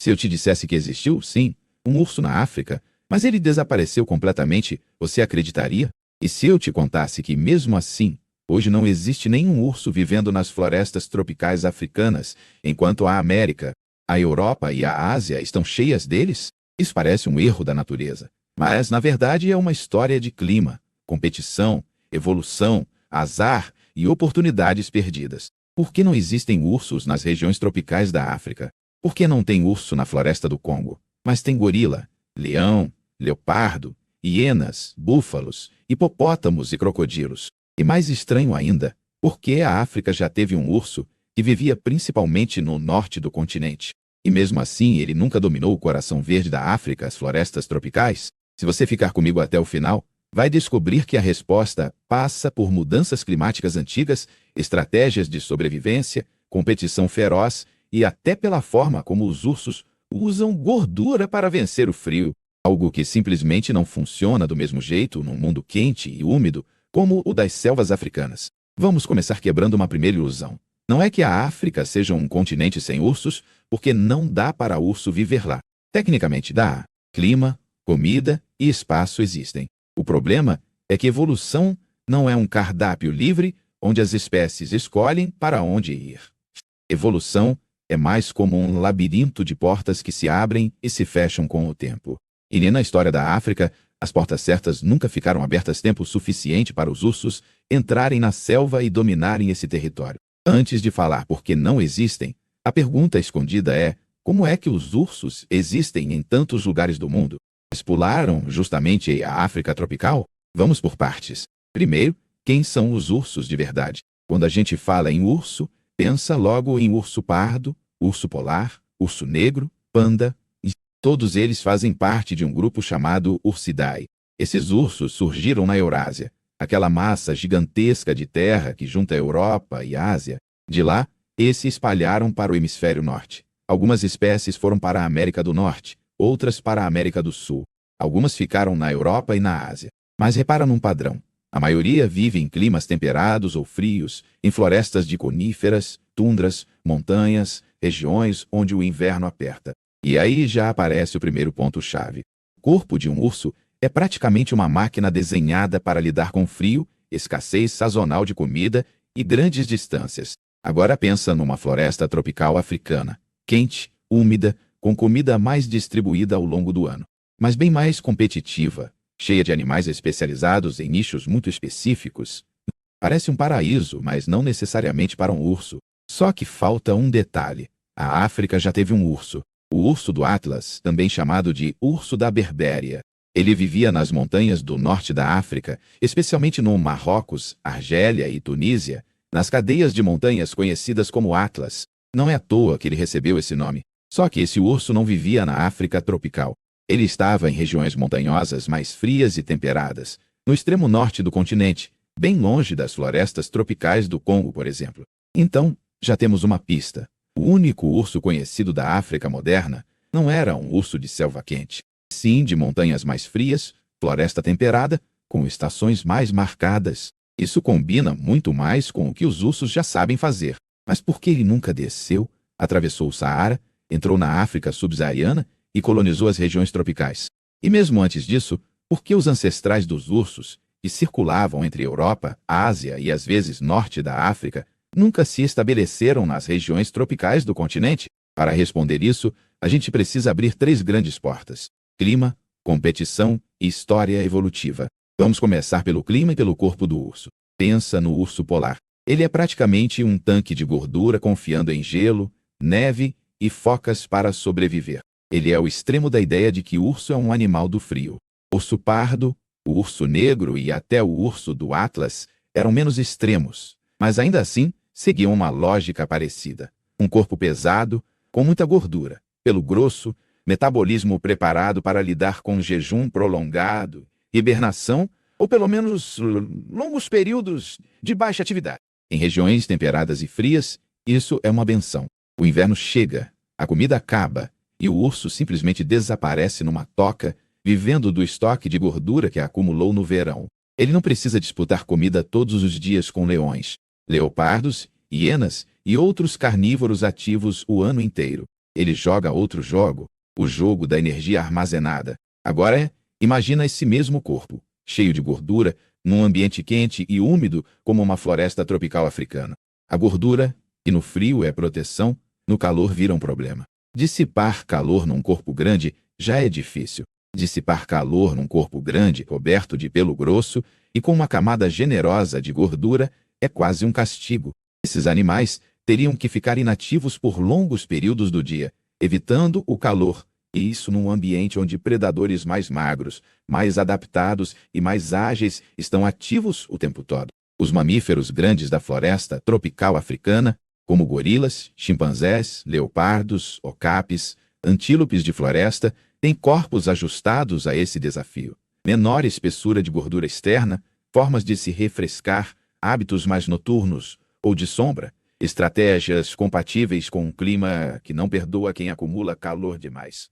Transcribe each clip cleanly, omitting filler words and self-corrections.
Se eu te dissesse que existiu, sim, um urso na África, mas ele desapareceu completamente, você acreditaria? E se eu te contasse que, mesmo assim, hoje não existe nenhum urso vivendo nas florestas tropicais africanas, enquanto a América, a Europa e a Ásia estão cheias deles? Isso parece um erro da natureza. Mas, na verdade, é uma história de clima, competição, evolução, azar e oportunidades perdidas. Por que não existem ursos nas regiões tropicais da África? Por que não tem urso na floresta do Congo? Mas tem gorila, leão, leopardo, hienas, búfalos, hipopótamos e crocodilos. E mais estranho ainda, por que a África já teve um urso que vivia principalmente no norte do continente? E mesmo assim ele nunca dominou o coração verde da África, as florestas tropicais? Se você ficar comigo até o final, vai descobrir que a resposta passa por mudanças climáticas antigas, estratégias de sobrevivência, competição feroz e até pela forma como os ursos usam gordura para vencer o frio, algo que simplesmente não funciona do mesmo jeito num mundo quente e úmido como o das selvas africanas. Vamos começar quebrando uma primeira ilusão. Não é que a África seja um continente sem ursos, porque não dá para urso viver lá. Tecnicamente dá. Clima, comida e espaço existem. O problema é que evolução não é um cardápio livre onde as espécies escolhem para onde ir. Evolução é mais como um labirinto de portas que se abrem e se fecham com o tempo. E nem na história da África, as portas certas nunca ficaram abertas tempo suficiente para os ursos entrarem na selva e dominarem esse território. Antes de falar por que não existem, a pergunta escondida é: como é que os ursos existem em tantos lugares do mundo? Eles pularam justamente a África tropical? Vamos por partes. Primeiro, quem são os ursos de verdade? Quando a gente fala em urso, pensa logo em urso pardo, urso polar, urso negro, panda, e todos eles fazem parte de um grupo chamado Ursidae. Esses ursos surgiram na Eurásia, aquela massa gigantesca de terra que junta a Europa e a Ásia. De lá, eles se espalharam para o hemisfério norte. Algumas espécies foram para a América do Norte, outras para a América do Sul. Algumas ficaram na Europa e na Ásia. Mas repara num padrão. A maioria vive em climas temperados ou frios, em florestas de coníferas, tundras, montanhas, regiões onde o inverno aperta. E aí já aparece o primeiro ponto-chave. O corpo de um urso é praticamente uma máquina desenhada para lidar com frio, escassez sazonal de comida e grandes distâncias. Agora pensa numa floresta tropical africana, quente, úmida, com comida mais distribuída ao longo do ano, mas bem mais competitiva, cheia de animais especializados em nichos muito específicos. Parece um paraíso, mas não necessariamente para um urso. Só que falta um detalhe. A África já teve um urso, o urso do Atlas, também chamado de urso da Berbéria. Ele vivia nas montanhas do norte da África, especialmente no Marrocos, Argélia e Tunísia, nas cadeias de montanhas conhecidas como Atlas. Não é à toa que ele recebeu esse nome. Só que esse urso não vivia na África tropical. Ele estava em regiões montanhosas mais frias e temperadas, no extremo norte do continente, bem longe das florestas tropicais do Congo, por exemplo. Então, já temos uma pista. O único urso conhecido da África moderna não era um urso de selva quente, sim de montanhas mais frias, floresta temperada, com estações mais marcadas. Isso combina muito mais com o que os ursos já sabem fazer. Mas por que ele nunca desceu, atravessou o Saara, entrou na África subsaariana e colonizou as regiões tropicais? E mesmo antes disso, por que os ancestrais dos ursos, que circulavam entre Europa, Ásia e às vezes norte da África, nunca se estabeleceram nas regiões tropicais do continente? Para responder isso, a gente precisa abrir três grandes portas: clima, competição e história evolutiva. Vamos começar pelo clima e pelo corpo do urso. Pensa no urso polar. Ele é praticamente um tanque de gordura confiando em gelo, neve e focas para sobreviver. Ele é o extremo da ideia de que o urso é um animal do frio. Urso pardo, o urso negro e até o urso do Atlas eram menos extremos, mas ainda assim seguiam uma lógica parecida. Um corpo pesado, com muita gordura, pelo grosso, metabolismo preparado para lidar com jejum prolongado, hibernação ou pelo menos longos períodos de baixa atividade. Em regiões temperadas e frias, isso é uma benção. O inverno chega, a comida acaba e o urso simplesmente desaparece numa toca, vivendo do estoque de gordura que acumulou no verão. Ele não precisa disputar comida todos os dias com leões, leopardos, hienas e outros carnívoros ativos o ano inteiro. ele joga outro jogo, o jogo da energia armazenada. Agora imagina esse mesmo corpo, cheio de gordura, num ambiente quente e úmido como uma floresta tropical africana. A gordura, que no frio é proteção, no calor vira um problema. Dissipar calor num corpo grande já é difícil. Dissipar calor num corpo grande, coberto de pelo grosso e com uma camada generosa de gordura, é quase um castigo. Esses animais teriam que ficar inativos por longos períodos do dia, evitando o calor, e isso num ambiente onde predadores mais magros, mais adaptados e mais ágeis estão ativos o tempo todo. Os mamíferos grandes da floresta tropical africana, como gorilas, chimpanzés, leopardos, ocapis, antílopes de floresta, têm corpos ajustados a esse desafio. Menor espessura de gordura externa, formas de se refrescar, hábitos mais noturnos ou de sombra, estratégias compatíveis com um clima que não perdoa quem acumula calor demais.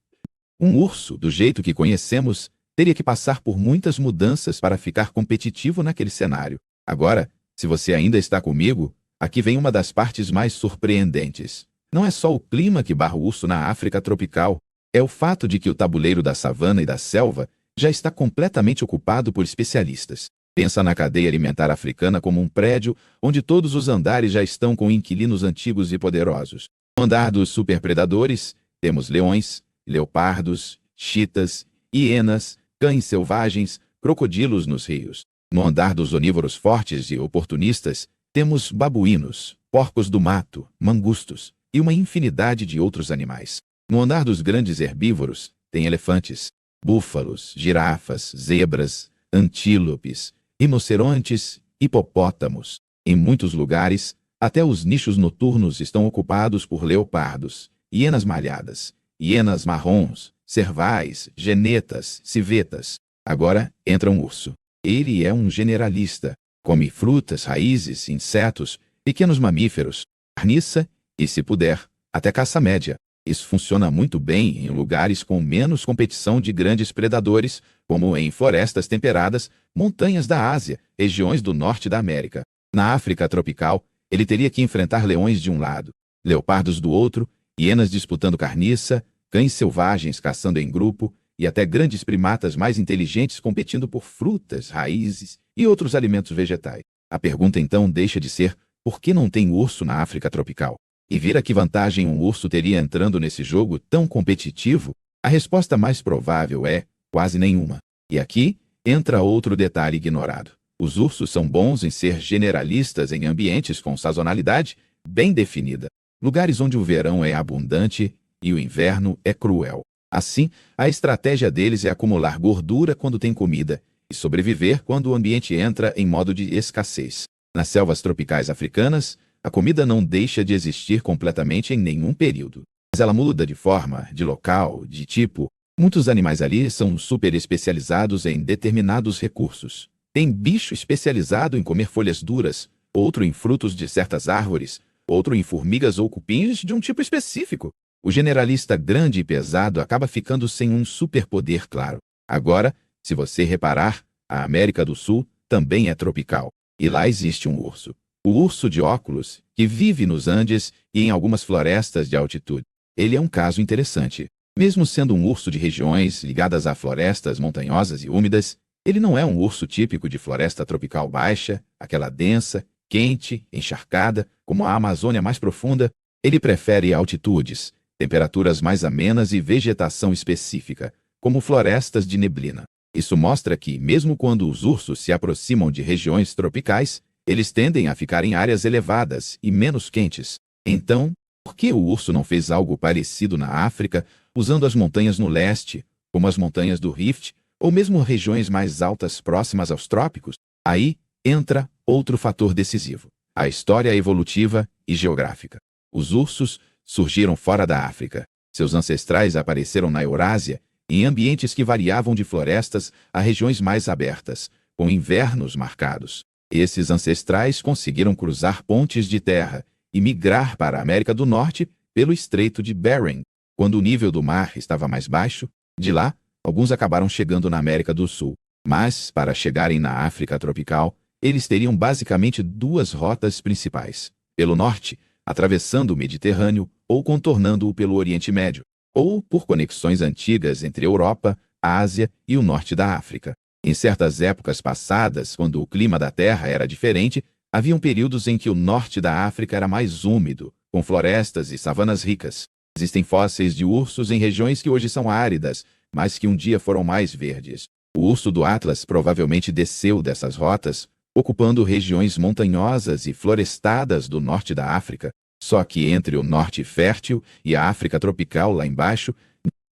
Um urso, do jeito que conhecemos, teria que passar por muitas mudanças para ficar competitivo naquele cenário. Agora, se você ainda está comigo, aqui vem uma das partes mais surpreendentes. Não é só o clima que barra o urso na África tropical, é o fato de que o tabuleiro da savana e da selva já está completamente ocupado por especialistas. Pensa na cadeia alimentar africana como um prédio onde todos os andares já estão com inquilinos antigos e poderosos. No andar dos superpredadores, temos leões, leopardos, chitas, hienas, cães selvagens, crocodilos nos rios. No andar dos onívoros fortes e oportunistas, temos babuínos, porcos do mato, mangustos e uma infinidade de outros animais. No andar dos grandes herbívoros, tem elefantes, búfalos, girafas, zebras, antílopes, rinocerontes, hipopótamos. Em muitos lugares, até os nichos noturnos estão ocupados por leopardos, hienas malhadas, hienas marrons, cervais, genetas, civetas. Agora entra um urso. Ele é um generalista. Come frutas, raízes, insetos, pequenos mamíferos, carniça e, se puder, até caça média. Isso funciona muito bem em lugares com menos competição de grandes predadores, como em florestas temperadas, montanhas da Ásia, regiões do norte da América. Na África tropical, ele teria que enfrentar leões de um lado, leopardos do outro, hienas disputando carniça, cães selvagens caçando em grupo e até grandes primatas mais inteligentes competindo por frutas, raízes e outros alimentos vegetais. A pergunta então deixa de ser: por que não tem urso na África tropical? E vira que vantagem um urso teria entrando nesse jogo tão competitivo? A resposta mais provável é quase nenhuma. E aqui entra outro detalhe ignorado. Os ursos são bons em ser generalistas em ambientes com sazonalidade bem definida, lugares onde o verão é abundante e o inverno é cruel. Assim, a estratégia deles é acumular gordura quando tem comida e sobreviver quando o ambiente entra em modo de escassez. Nas selvas tropicais africanas, a comida não deixa de existir completamente em nenhum período. Mas ela muda de forma, de local, de tipo. Muitos animais ali são super especializados em determinados recursos. Tem bicho especializado em comer folhas duras, outro em frutos de certas árvores, outro em formigas ou cupins de um tipo específico. O generalista grande e pesado acaba ficando sem um superpoder claro. Agora, se você reparar, a América do Sul também é tropical. E lá existe um urso. O urso de óculos, que vive nos Andes e em algumas florestas de altitude. Ele é um caso interessante. Mesmo sendo um urso de regiões ligadas a florestas montanhosas e úmidas, ele não é um urso típico de floresta tropical baixa, aquela densa, quente, encharcada, como a Amazônia mais profunda. Ele prefere altitudes, temperaturas mais amenas e vegetação específica, como florestas de neblina. Isso mostra que, mesmo quando os ursos se aproximam de regiões tropicais, eles tendem a ficar em áreas elevadas e menos quentes. Então, por que o urso não fez algo parecido na África, usando as montanhas no leste, como as montanhas do Rift, ou mesmo regiões mais altas próximas aos trópicos? Aí entra outro fator decisivo: a história evolutiva e geográfica. Os ursos surgiram fora da África. Seus ancestrais apareceram na Eurásia, em ambientes que variavam de florestas a regiões mais abertas, com invernos marcados. Esses ancestrais conseguiram cruzar pontes de terra e migrar para a América do Norte pelo Estreito de Bering. Quando o nível do mar estava mais baixo, de lá, alguns acabaram chegando na América do Sul. Mas, para chegarem na África tropical, eles teriam basicamente duas rotas principais. Pelo norte, atravessando o Mediterrâneo ou contornando-o pelo Oriente Médio, ou por conexões antigas entre Europa, Ásia e o norte da África. Em certas épocas passadas, quando o clima da Terra era diferente, haviam períodos em que o norte da África era mais úmido, com florestas e savanas ricas. Existem fósseis de ursos em regiões que hoje são áridas, mas que um dia foram mais verdes. O urso do Atlas provavelmente desceu dessas rotas, ocupando regiões montanhosas e florestadas do norte da África. Só que entre o norte fértil e a África tropical lá embaixo,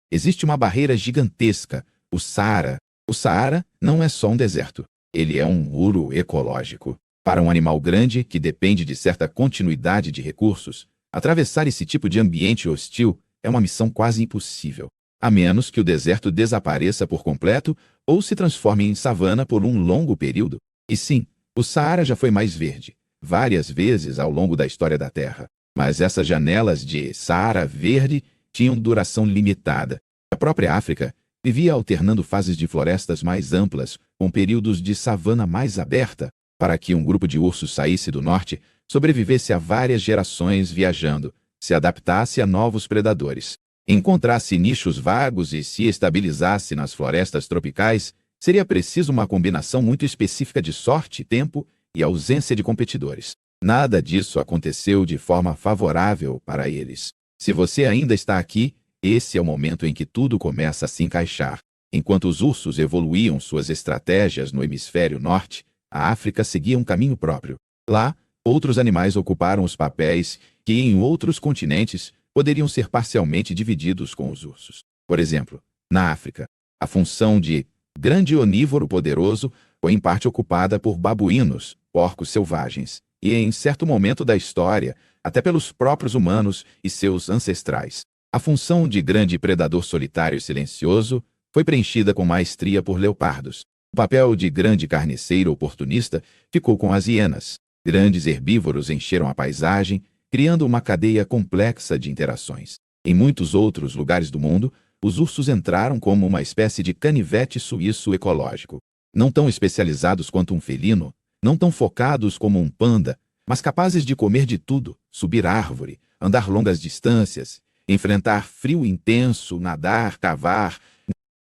existe uma barreira gigantesca, o Saara. O Saara não é só um deserto, ele é um muro ecológico. Para um animal grande, que depende de certa continuidade de recursos, atravessar esse tipo de ambiente hostil é uma missão quase impossível, a menos que o deserto desapareça por completo ou se transforme em savana por um longo período. E sim, o Saara já foi mais verde, várias vezes ao longo da história da Terra. Mas essas janelas de Saara verde tinham duração limitada. A própria África vivia alternando fases de florestas mais amplas com períodos de savana mais aberta. Para que um grupo de ursos saísse do norte, sobrevivesse a várias gerações viajando, se adaptasse a novos predadores, encontrasse nichos vagos e se estabilizasse nas florestas tropicais, seria preciso uma combinação muito específica de sorte, tempo e ausência de competidores. Nada disso aconteceu de forma favorável para eles. Se você ainda está aqui, esse é o momento em que tudo começa a se encaixar. Enquanto os ursos evoluíam suas estratégias no hemisfério norte, a África seguia um caminho próprio. Lá, outros animais ocuparam os papéis que, em outros continentes, poderiam ser parcialmente divididos com os ursos. Por exemplo, na África, a função de grande onívoro poderoso foi em parte ocupada por babuínos, porcos selvagens, e em certo momento da história, até pelos próprios humanos e seus ancestrais. A função de grande predador solitário e silencioso foi preenchida com maestria por leopardos. O papel de grande carniceiro oportunista ficou com as hienas. Grandes herbívoros encheram a paisagem, criando uma cadeia complexa de interações. Em muitos outros lugares do mundo, os ursos entraram como uma espécie de canivete suíço ecológico. Não tão especializados quanto um felino, não tão focados como um panda, mas capazes de comer de tudo, subir árvore, andar longas distâncias, enfrentar frio intenso, nadar, cavar.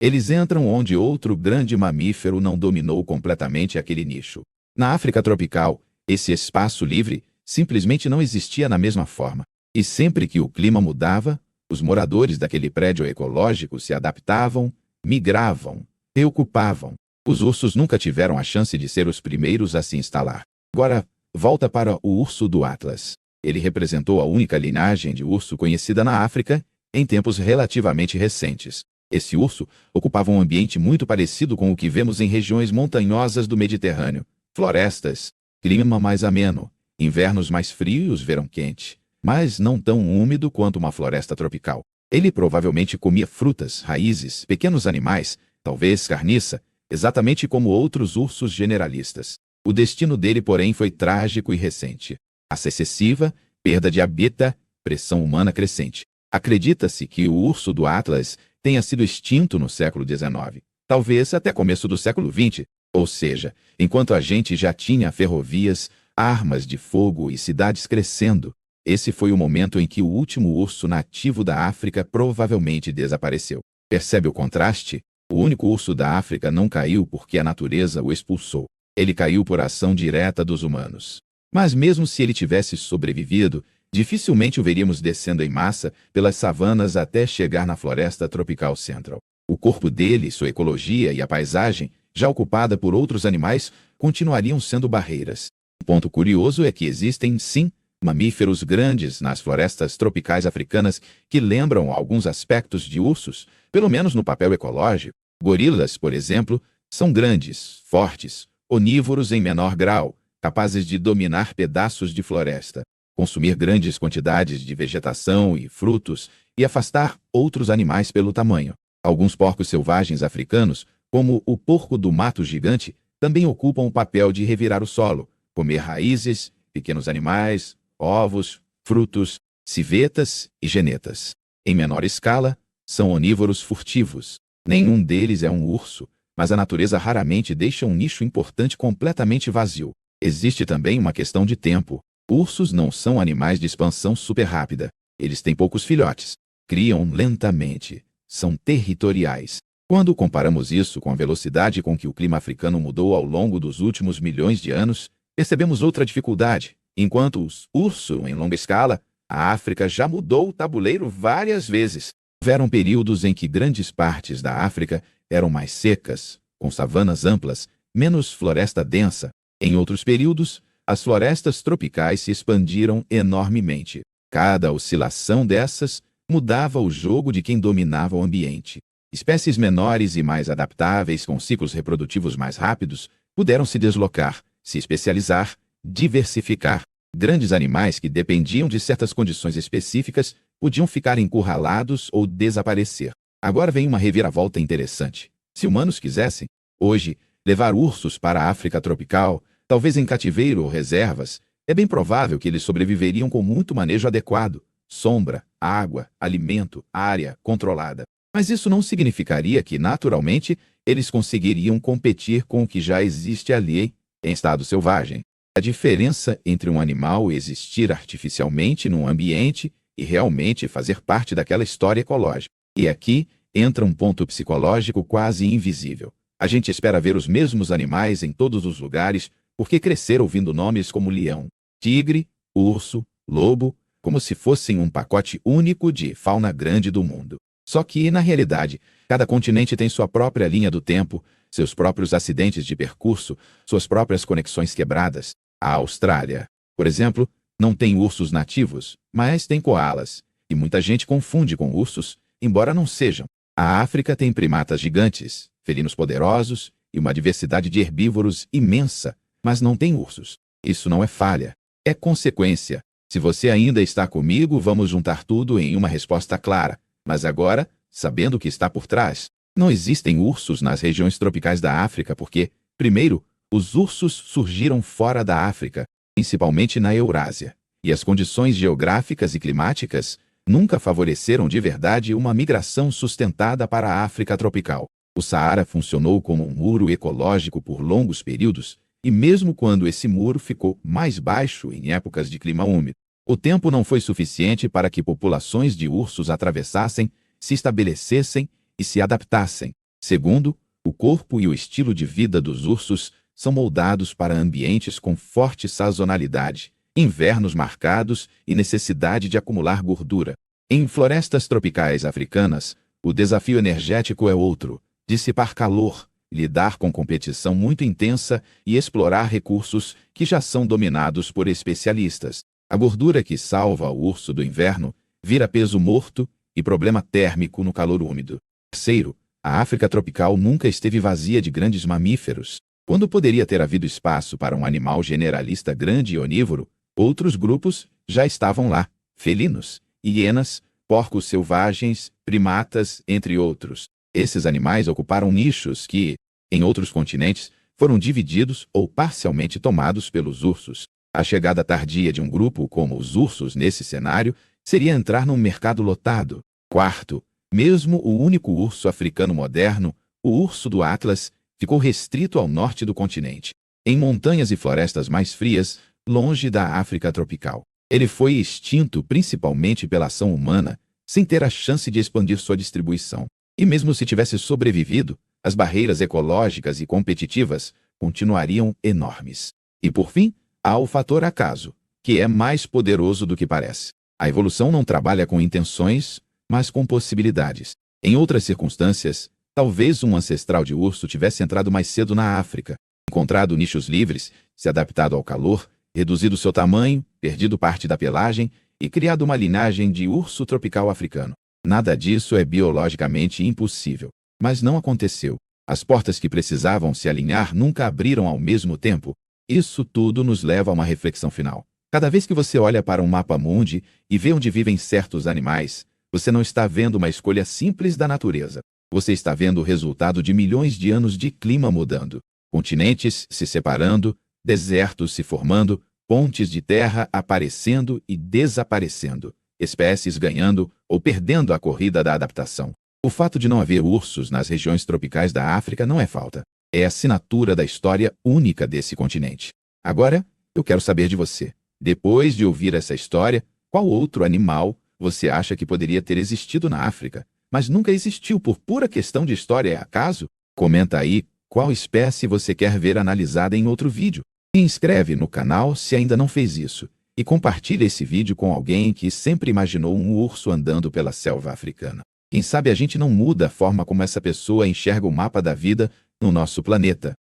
Eles entram onde outro grande mamífero não dominou completamente aquele nicho. Na África tropical, esse espaço livre simplesmente não existia na mesma forma. E sempre que o clima mudava, os moradores daquele prédio ecológico se adaptavam, migravam, reocupavam. Os ursos nunca tiveram a chance de ser os primeiros a se instalar. Agora, volta para o urso do Atlas. Ele representou a única linhagem de urso conhecida na África em tempos relativamente recentes. Esse urso ocupava um ambiente muito parecido com o que vemos em regiões montanhosas do Mediterrâneo. Florestas, clima mais ameno, invernos mais frios, verão quente, mas não tão úmido quanto uma floresta tropical. Ele provavelmente comia frutas, raízes, pequenos animais, talvez carniça, exatamente como outros ursos generalistas. O destino dele, porém, foi trágico e recente. Caça excessiva, perda de habitat, pressão humana crescente. Acredita-se que o urso do Atlas tenha sido extinto no século XIX, talvez até começo do século XX, ou seja, enquanto a gente já tinha ferrovias, armas de fogo e cidades crescendo. Esse foi o momento em que o último urso nativo da África provavelmente desapareceu. Percebe o contraste? O único urso da África não caiu porque a natureza o expulsou. Ele caiu por ação direta dos humanos. Mas mesmo se ele tivesse sobrevivido, dificilmente o veríamos descendo em massa pelas savanas até chegar na floresta tropical central. O corpo dele, sua ecologia e a paisagem, já ocupada por outros animais, continuariam sendo barreiras. Um ponto curioso é que existem, sim, mamíferos grandes nas florestas tropicais africanas que lembram alguns aspectos de ursos, pelo menos no papel ecológico. Gorilas, por exemplo, são grandes, fortes, onívoros em menor grau, capazes de dominar pedaços de floresta, consumir grandes quantidades de vegetação e frutos e afastar outros animais pelo tamanho. Alguns porcos selvagens africanos, como o porco do mato gigante, também ocupam o papel de revirar o solo, comer raízes, pequenos animais, ovos, frutos, civetas e genetas. Em menor escala, são onívoros furtivos. Nenhum deles é um urso, mas a natureza raramente deixa um nicho importante completamente vazio. Existe também uma questão de tempo. Ursos não são animais de expansão super rápida. Eles têm poucos filhotes. Criam lentamente. São territoriais. Quando comparamos isso com a velocidade com que o clima africano mudou ao longo dos últimos milhões de anos, percebemos outra dificuldade. Enquanto os ursos em longa escala, a África já mudou o tabuleiro várias vezes. Houveram períodos em que grandes partes da África eram mais secas, com savanas amplas, menos floresta densa. Em outros períodos, as florestas tropicais se expandiram enormemente. Cada oscilação dessas mudava o jogo de quem dominava o ambiente. Espécies menores e mais adaptáveis, com ciclos reprodutivos mais rápidos, puderam se deslocar, se especializar, diversificar. Grandes animais que dependiam de certas condições específicas podiam ficar encurralados ou desaparecer. Agora vem uma reviravolta interessante. Se humanos quisessem, hoje, levar ursos para a África tropical, talvez em cativeiro ou reservas, é bem provável que eles sobreviveriam com muito manejo adequado, sombra, água, alimento, área controlada. Mas isso não significaria que, naturalmente, eles conseguiriam competir com o que já existe ali, em estado selvagem. A diferença entre um animal existir artificialmente num ambiente e realmente fazer parte daquela história ecológica. E aqui entra um ponto psicológico quase invisível. A gente espera ver os mesmos animais em todos os lugares porque cresceram ouvindo nomes como leão, tigre, urso, lobo, como se fossem um pacote único de fauna grande do mundo. Só que, na realidade, cada continente tem sua própria linha do tempo, seus próprios acidentes de percurso, suas próprias conexões quebradas. A Austrália, por exemplo, não tem ursos nativos, mas tem coalas, e muita gente confunde com ursos, embora não sejam. A África tem primatas gigantes, felinos poderosos e uma diversidade de herbívoros imensa, mas não tem ursos. Isso não é falha, é consequência. Se você ainda está comigo, vamos juntar tudo em uma resposta clara. Mas agora, sabendo o que está por trás, não existem ursos nas regiões tropicais da África porque, primeiro, os ursos surgiram fora da África, principalmente na Eurásia, e as condições geográficas e climáticas nunca favoreceram de verdade uma migração sustentada para a África tropical. O Saara funcionou como um muro ecológico por longos períodos, e mesmo quando esse muro ficou mais baixo em épocas de clima úmido, o tempo não foi suficiente para que populações de ursos atravessassem, se estabelecessem e se adaptassem. Segundo, o corpo e o estilo de vida dos ursos são moldados para ambientes com forte sazonalidade, invernos marcados e necessidade de acumular gordura. Em florestas tropicais africanas, o desafio energético é outro: dissipar calor, lidar com competição muito intensa e explorar recursos que já são dominados por especialistas. A gordura que salva o urso do inverno vira peso morto e problema térmico no calor úmido. Terceiro, a África tropical nunca esteve vazia de grandes mamíferos. Quando poderia ter havido espaço para um animal generalista grande e onívoro, outros grupos já estavam lá: felinos, hienas, porcos selvagens, primatas, entre outros. Esses animais ocuparam nichos que, em outros continentes, foram divididos ou parcialmente tomados pelos ursos. A chegada tardia de um grupo como os ursos nesse cenário seria entrar num mercado lotado. Quarto, mesmo o único urso africano moderno, o urso do Atlas, ficou restrito ao norte do continente, em montanhas e florestas mais frias, longe da África tropical. Ele foi extinto principalmente pela ação humana, sem ter a chance de expandir sua distribuição. E mesmo se tivesse sobrevivido, as barreiras ecológicas e competitivas continuariam enormes. E por fim, há o fator acaso, que é mais poderoso do que parece. A evolução não trabalha com intenções, mas com possibilidades. Em outras circunstâncias, talvez um ancestral de urso tivesse entrado mais cedo na África, encontrado nichos livres, se adaptado ao calor, reduzido seu tamanho, perdido parte da pelagem e criado uma linhagem de urso tropical africano. Nada disso é biologicamente impossível. Mas não aconteceu. As portas que precisavam se alinhar nunca abriram ao mesmo tempo. Isso tudo nos leva a uma reflexão final. Cada vez que você olha para um mapa mundi e vê onde vivem certos animais, você não está vendo uma escolha simples da natureza. Você está vendo o resultado de milhões de anos de clima mudando, continentes se separando, desertos se formando, pontes de terra aparecendo e desaparecendo, espécies ganhando ou perdendo a corrida da adaptação. O fato de não haver ursos nas regiões tropicais da África não é falta. É a assinatura da história única desse continente. Agora, eu quero saber de você. Depois de ouvir essa história, qual outro animal você acha que poderia ter existido na África, mas nunca existiu por pura questão de história e acaso? Comenta aí qual espécie você quer ver analisada em outro vídeo. Se inscreve no canal se ainda não fez isso. E compartilhe esse vídeo com alguém que sempre imaginou um urso andando pela selva africana. Quem sabe a gente não muda a forma como essa pessoa enxerga o mapa da vida no nosso planeta.